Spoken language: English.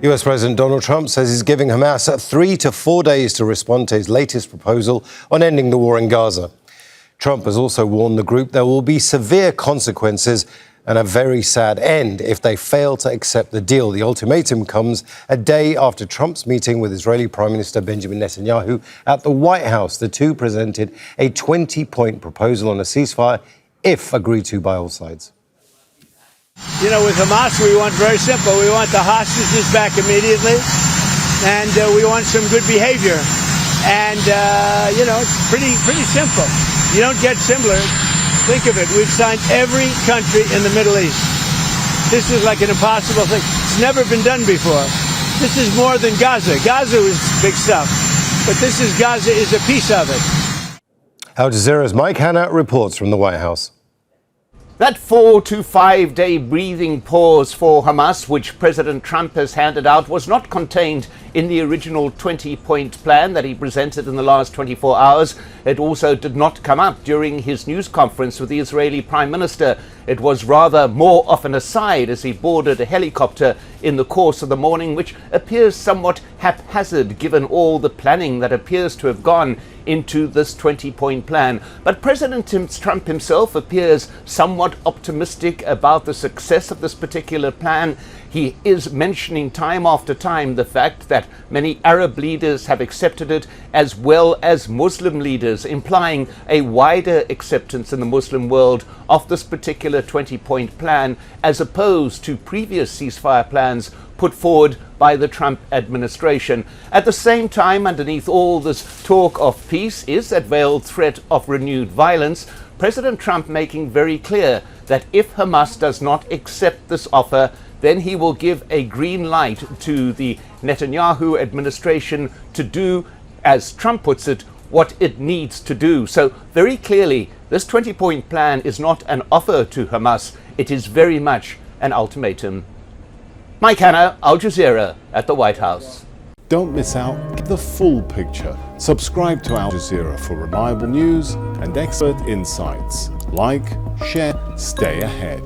US President Donald Trump says he's giving Hamas 3 to 4 days to respond to his latest proposal on ending the war in Gaza. Trump has also warned the group there will be severe consequences and a very sad end if they fail to accept the deal. The ultimatum comes a day after Trump's meeting with Israeli Prime Minister Benjamin Netanyahu at the White House. The two presented a 20-point proposal on a ceasefire if agreed to by all sides. You know, with Hamas, we want very simple. We want the hostages back immediately, and we want some good behavior. And, you know, it's pretty simple. You don't get simpler. Think of it. We've signed every country in the Middle East. This is like an impossible thing. It's never been done before. This is more than Gaza. Gaza was big stuff, but Gaza is a piece of it. Al Jazeera's Mike Hanna reports from the White House. That 4 to 5 day breathing pause for Hamas, which President Trump has handed out, was not contained in the original 20-point plan that he presented in the last 24 hours. It also did not come up during his news conference with the Israeli Prime Minister. It was rather more of an aside as he boarded a helicopter in the course of the morning, which appears somewhat haphazard given all the planning that appears to have gone into this 20-point plan. But President Trump himself appears somewhat optimistic about the success of this particular plan. He is mentioning time after time the fact that many Arab leaders have accepted it, as well as Muslim leaders, implying a wider acceptance in the Muslim world of this particular 20-point plan, as opposed to previous ceasefire plans put forward by the Trump administration. At the same time, underneath all this talk of peace is that veiled threat of renewed violence. President Trump making very clear that if Hamas does not accept this offer, then he will give a green light to the Netanyahu administration to do, as Trump puts it, what it needs to do. So very clearly, this 20-point plan is not an offer to Hamas. It is very much an ultimatum. Mike Hanna, Al Jazeera at the White House. Don't miss out. Get the full picture. Subscribe to Al Jazeera for reliable news and expert insights. Like, share, stay ahead.